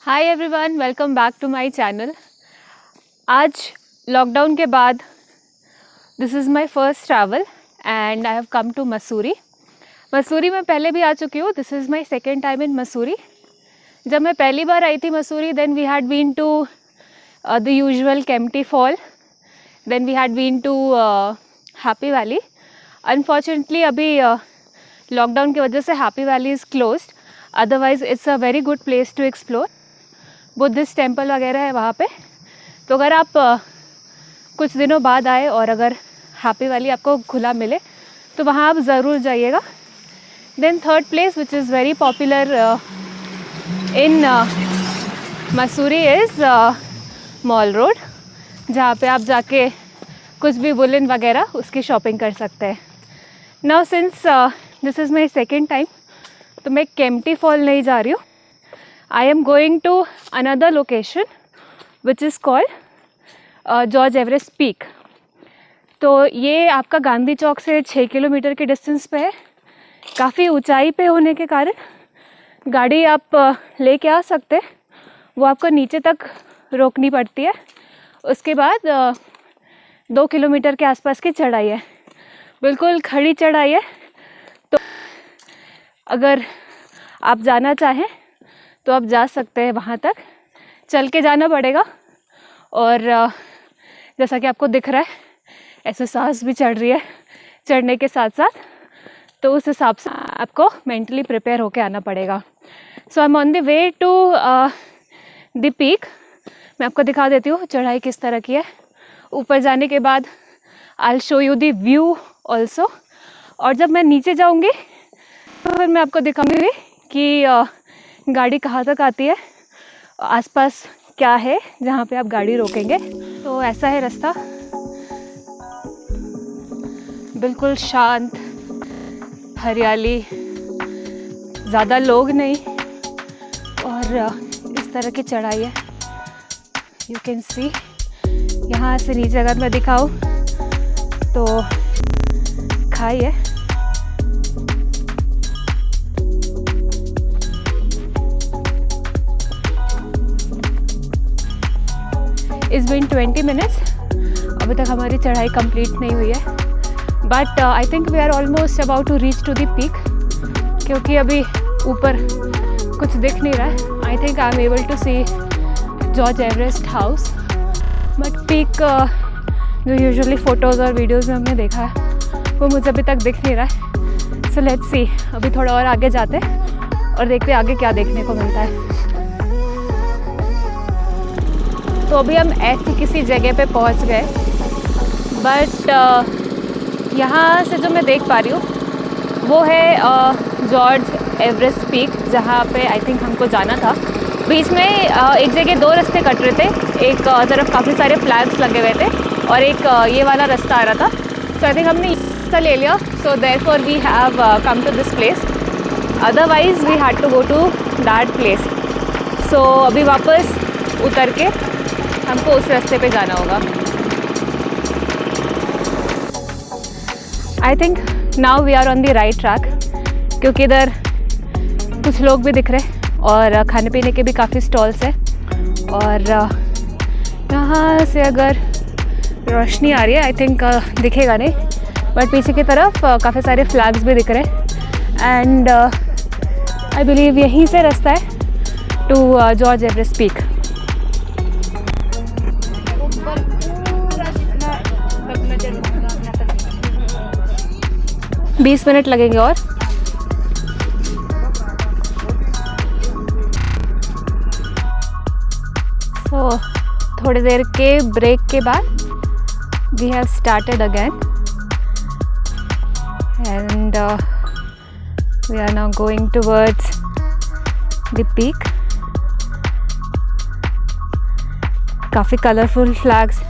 Hi everyone, welcome back to my channel. आज lockdown के बाद this is my first travel and I have come to Mussoorie. Mussoorie में पहले भी आ चुकी हूँ। This is my second time in Mussoorie. जब मैं पहली बार आई थी Mussoorie, then we had been to the usual Kempty fall, then we had been to happy valley. Unfortunately अभी लॉकडाउन की वजह से happy valley is closed, otherwise it's a very good place to explore. Buddhist temple वगैरह है वहाँ पे। तो अगर आप कुछ दिनों बाद आए और अगर हैप्पी वैली आपको खुला मिले तो वहाँ आप ज़रूर जाइएगा। Then third place which is very popular in Mussoorie is mall road, जहाँ पे आप जाके कुछ भी वुलन वगैरह उसकी शॉपिंग कर सकते हैं। Now since this is my second time, तो मैं केम्प्टी फॉल नहीं जा रही हूँ। I am going to another location which is called George Everest peak. तो ये आपका गांधी चौक से 6 किलोमीटर के डिस्टेंस पे है। काफ़ी ऊंचाई पे होने के कारण गाड़ी आप लेके आ सकते हैं, वो आपको नीचे तक रोकनी पड़ती है। उसके बाद 2 किलोमीटर के आसपास की चढ़ाई है, बिल्कुल खड़ी चढ़ाई है। तो अगर आप जाना चाहें तो आप जा सकते हैं वहाँ तक। चल के जाना पड़ेगा और जैसा कि आपको दिख रहा है ऐसे सांस भी चढ़ रही है चढ़ने के साथ साथ, तो उस हिसाब से आपको मेंटली प्रिपेयर होके आना पड़ेगा। So I am on the way to the peak. मैं आपको दिखा देती हूँ चढ़ाई किस तरह की है। ऊपर जाने के बाद I will show you the view also, और जब मैं नीचे जाऊँगी तो फिर मैं आपको दिखाऊँगी कि गाड़ी कहाँ तक आती है, आसपास क्या है जहाँ पे आप गाड़ी रोकेंगे। तो ऐसा है रास्ता, बिल्कुल शांत, हरियाली, ज़्यादा लोग नहीं, और इस तरह की चढ़ाई है। यू कैन सी यहाँ से नीचे अगर मैं दिखाऊँ तो खाई है। It's been 20 minutes, अभी तक हमारी चढ़ाई कंप्लीट नहीं हुई है, but I think we are almost about to reach to the peak, क्योंकि अभी ऊपर कुछ दिख नहीं रहा है। I think I am able to see George Everest house, but peak जो यूजुअली फ़ोटोज़ और वीडियोज़ में हमने देखा है वो मुझे अभी तक दिख नहीं रहा है। सो लेट्स सी, अभी थोड़ा और आगे जाते हैं और देखते हैं आगे क्या देखने को मिलता है। तो अभी हम ऐसी किसी जगह पे पहुंच गए, बट यहाँ से जो मैं देख पा रही हूँ वो है जॉर्ज एवरेस्ट पीक, जहाँ पे आई थिंक हमको जाना था। बीच में एक जगह 2 रास्ते कट रहे थे, एक तरफ काफ़ी सारे फ्लैग्स लगे हुए थे और एक ये वाला रास्ता आ रहा था। सो आई थिंक हमने ये रास्ता ले लिया, so therefore we have come to this place, otherwise we had to go to that place. So अभी वापस उतर के हमको उस रास्ते पे जाना होगा। I think now we are on the right track, क्योंकि इधर कुछ लोग भी दिख रहे और खाने पीने के भी काफ़ी स्टॉल्स हैं। और यहाँ से अगर रोशनी आ रही है आई थिंक दिखेगा नहीं, बट पीछे की तरफ काफ़ी सारे फ्लैग्स भी दिख रहे हैं। एंड आई बिलीव यहीं से रास्ता है to George Everest peak. 20 minute लगेंगे और सो थोड़ी देर के ब्रेक के बाद we have started again and we are now going towards the peak. काफ़ी कलरफुल फ्लैग्स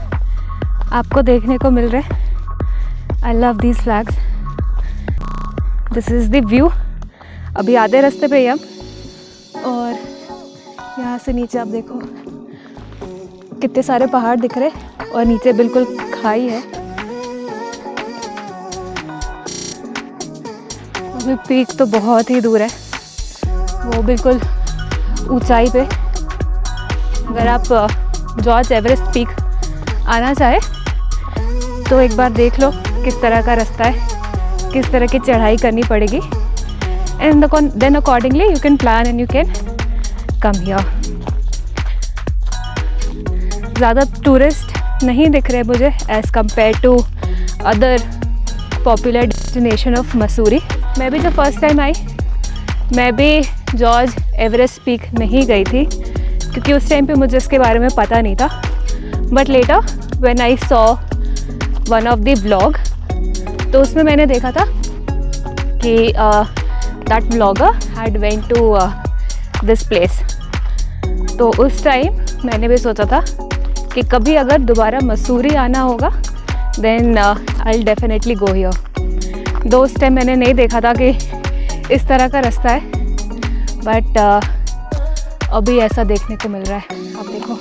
आपको देखने को मिल रहे हैं। I love these flags. This is the view. अभी आधे रास्ते पे ही हम, और यहाँ से नीचे आप देखो कितने सारे पहाड़ दिख रहे और नीचे बिल्कुल खाई है। अभी पीक तो बहुत ही दूर है, वो बिल्कुल ऊंचाई पे अगर आप जॉर्ज एवरेस्ट पीक आना चाहे तो एक बार देख लो किस तरह का रास्ता है, किस तरह की चढ़ाई करनी पड़ेगी, and then accordingly you can plan and you can come here. ज़्यादा टूरिस्ट नहीं दिख रहे मुझे as compare to other popular destination of Mussoorie. मैं भी जब फर्स्ट टाइम आई मैं भी जॉर्ज एवरेस्ट पीक नहीं गई थी क्योंकि उस टाइम पे मुझे इसके बारे में पता नहीं था। But later when I saw one of the vlog, तो उसमें मैंने देखा था कि that vlogger had went to this place. तो उस टाइम मैंने भी सोचा था कि कभी अगर दोबारा मसूरी आना होगा then I will definitely go here. Though उस टाइम मैंने नहीं देखा था कि इस तरह का रास्ता है, बट अभी ऐसा देखने को मिल रहा है। आप देखो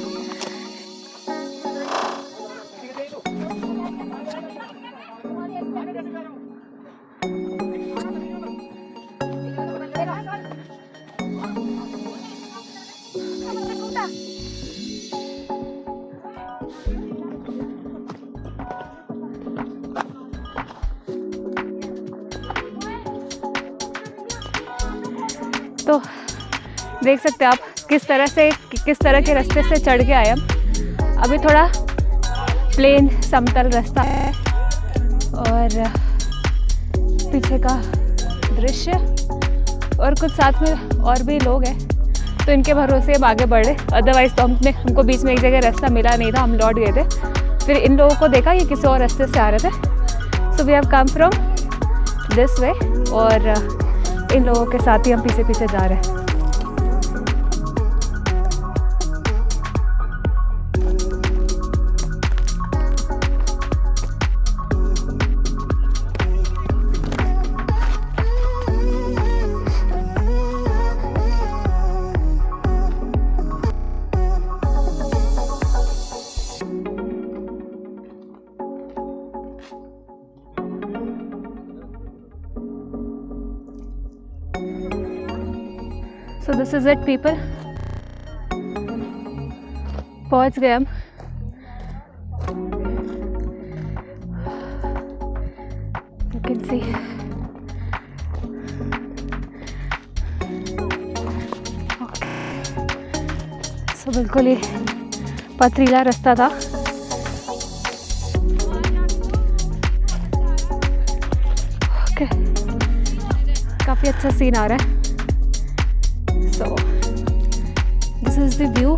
तो देख सकते हैं आप किस तरह के रास्ते से चढ़ के आए हम। अभी थोड़ा प्लेन समतल रास्ता है और पीछे का दृश्य और कुछ साथ में और भी लोग हैं, तो इनके भरोसे हम आगे बढ़े। अदरवाइज़ तो हमको बीच में एक जगह रास्ता मिला नहीं था, हम लौट गए थे। फिर इन लोगों को देखा ये किसी और रास्ते से आ रहे थे, so we have come from this way और इन लोगों के साथ ही हम पीछे पीछे जा रहे हैं। So this is it people, पहुंच गए हम। You can see so बिल्कुल ही पथरीला रास्ता था। ओके, काफ़ी अच्छा सीन आ रहा है। So this is the view.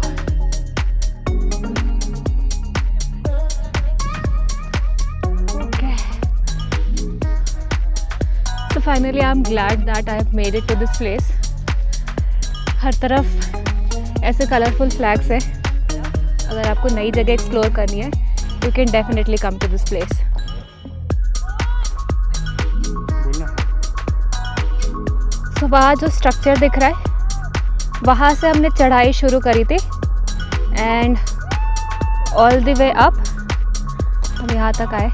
Okay. So finally I'm glad that I have made it to this place. हर तरफ ऐसे कलरफुल फ्लैग्स हैं। अगर आपको नई जगह एक्सप्लोर करनी है you can definitely come to this place. So वहाँ जो स्ट्रक्चर दिख रहा है वहाँ से हमने चढ़ाई शुरू करी थी and all the way up हम यहाँ तक आए।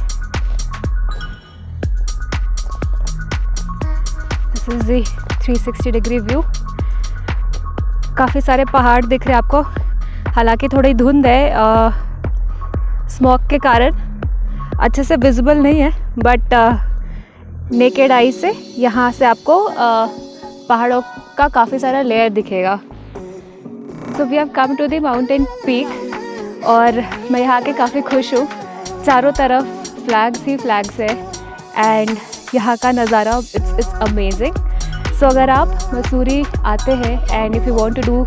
This is the 360 degree view. काफ़ी सारे पहाड़ दिख रहे हैं आपको, हालांकि थोड़ी धुंध है स्मॉग के कारण, अच्छे से विजिबल नहीं है, बट नेकेड आई से यहाँ से आपको पहाड़ों का काफ़ी सारा लेयर दिखेगा। So we have come to the mountain peak और मैं यहाँ के काफ़ी खुश हूँ। चारों तरफ फ्लैग्स ही फ्लैग्स है एंड यहाँ का नज़ारा इट्स अमेजिंग। सो अगर आप मसूरी आते हैं and if you want to do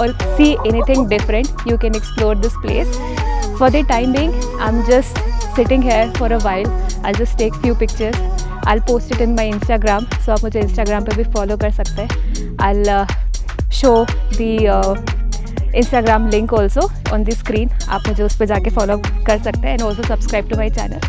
or see anything different you can explore this place. For the time being I am just sitting here for a while, I just take few pictures, I'll post it in my Instagram, so आप मुझे Instagram पे भी follow कर सकते हैं। I'll show the Instagram link also on the screen, आप मुझे उस पर जाके follow कर सकते हैं and also subscribe to my channel.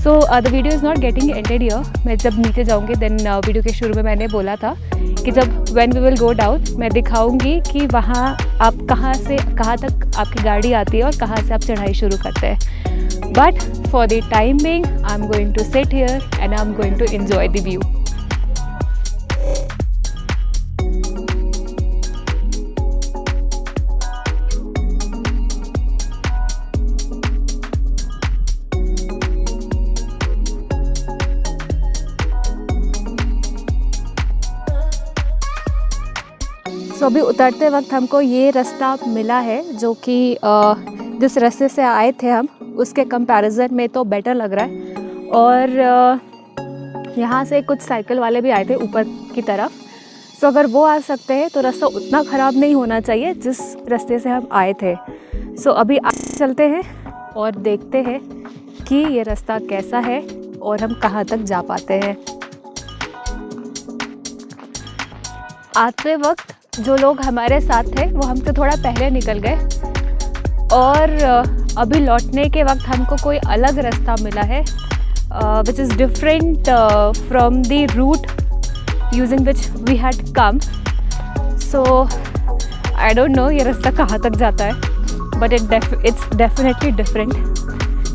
So the video is not getting ended here. मैं जब नीचे जाऊँगी then वीडियो के शुरू में मैंने बोला था कि जब when we will go down मैं दिखाऊँगी कि वहाँ आप कहाँ से कहाँ तक आपकी गाड़ी आती है और कहाँ से आप चढ़ाई शुरू करते हैं। But for the time being, I'm going to sit here and I'm going to enjoy the view. अभी उतरते वक्त हमको ये रास्ता मिला है जो कि जिस रास्ते से आए थे हम उसके कंपैरिजन में तो बेटर लग रहा है। और यहाँ से कुछ साइकिल वाले भी आए थे ऊपर की तरफ, तो अगर वो आ सकते हैं तो रास्ता उतना ख़राब नहीं होना चाहिए जिस रास्ते से हम आए थे। सो अभी आगे चलते हैं और देखते हैं कि ये रास्ता कैसा है और हम कहाँ तक जा पाते हैं। आते वक्त जो लोग हमारे साथ थे वो हमसे थोड़ा पहले निकल गए और अभी लौटने के वक्त हमको कोई अलग रास्ता मिला है which is different from the route using which we had come. So I don't know ये रास्ता कहाँ तक जाता है, but it's definitely different.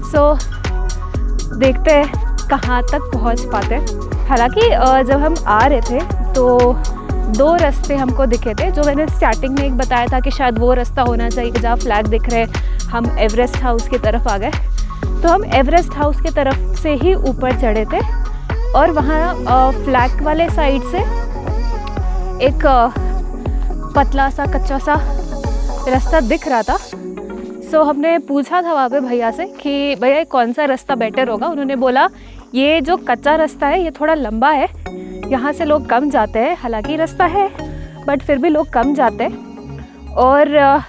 So देखते हैं कहाँ तक पहुँच पाते हैं। हालांकि जब हम आ रहे थे तो 2 रास्ते हमको दिखे थे, जो मैंने स्टार्टिंग में एक बताया था कि शायद वो रास्ता होना चाहिए जहाँ फ्लैग दिख रहे। हम एवरेस्ट हाउस की तरफ आ गए, तो हम एवरेस्ट हाउस की तरफ से ही ऊपर चढ़े थे और वहाँ फ्लैग वाले साइड से एक पतला सा कच्चा सा रास्ता दिख रहा था। सो हमने पूछा था वहाँ पे भैया से कि भैया कौन सा रास्ता बेटर होगा। उन्होंने बोला ये जो कच्चा रास्ता है ये थोड़ा लंबा है, यहाँ से लोग कम जाते हैं। हालांकि रास्ता है बट फिर भी लोग कम जाते हैं और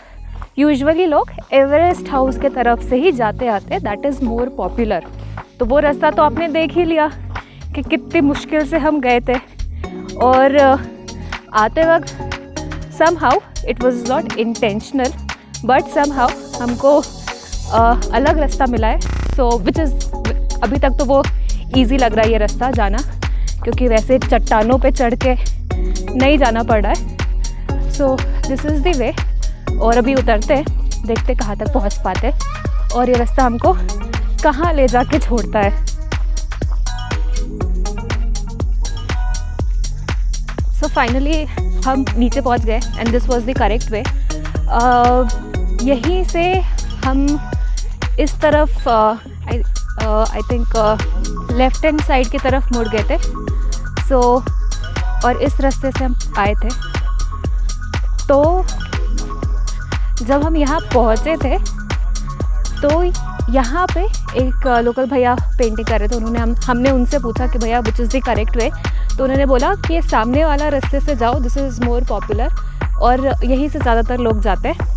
यूजुअली लोग एवरेस्ट हाउस के तरफ से ही जाते आते, दैट इज़ मोर पॉपुलर। तो वो रास्ता तो आपने देख ही लिया कि कितनी मुश्किल से हम गए थे और आते वक्त somehow it was not intentional but somehow हमको अलग रास्ता मिला है। सो विच इज़ अभी तक तो वो ईज़ी लग रहा है ये रास्ता जाना, क्योंकि वैसे चट्टानों पे चढ़ के नहीं जाना पड़ रहा है। So this is the way. और अभी उतरते हैं, देखते कहाँ तक पहुँच पाते और ये रास्ता हमको कहाँ ले जाके छोड़ता है। सो फाइनली हम नीचे पहुँच गए and this was the correct way. यहीं से हम इस तरफ I think left hand side की तरफ मुड़ गए थे। सो और इस रास्ते से हम आए थे। तो जब हम यहाँ पहुँचे थे तो यहाँ पे एक लोकल भैया पेंटिंग कर रहे थे। हमने उनसे पूछा कि भैया which is the correct way, तो उन्होंने बोला कि ये सामने वाला रास्ते से जाओ, दिस इज़ मोर पॉपुलर और यहीं से ज़्यादातर लोग जाते हैं।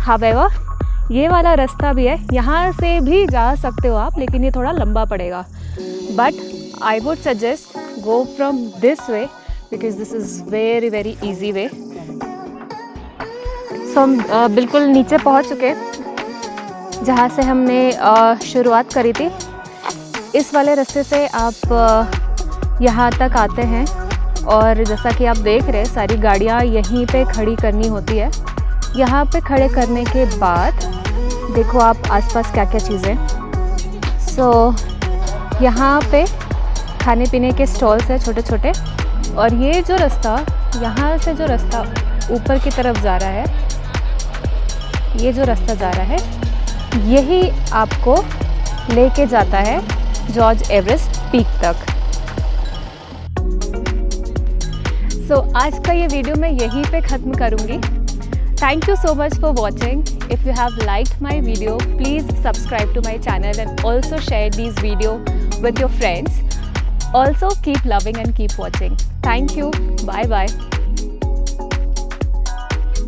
हावेवर ये वाला रास्ता भी है, यहाँ से भी जा सकते हो आप, लेकिन ये थोड़ा लंबा पड़ेगा। But I would suggest go from this way because this is very very easy way. So हम बिल्कुल नीचे पहुँच चुके जहाँ से हमने शुरुआत करी थी। इस वाले रास्ते से आप यहाँ तक आते हैं और जैसा कि आप देख रहे हैं सारी गाड़ियाँ यहीं पे खड़ी करनी होती है। यहाँ पे खड़े करने के बाद देखो आप आसपास क्या क्या चीज़ें। सो यहाँ पे खाने पीने के स्टॉल्स हैं छोटे छोटे, और ये जो रास्ता यहाँ से जो रास्ता ऊपर की तरफ जा रहा है, ये जो रास्ता जा रहा है यही आपको लेके जाता है जॉर्ज एवरेस्ट पीक तक। सो आज का ये वीडियो मैं यहीं पे ख़त्म करूँगी। Thank you so much for watching. If you have liked my video, please subscribe to my channel and also share these videos with your friends. Also keep loving and keep watching. Thank you. Bye bye.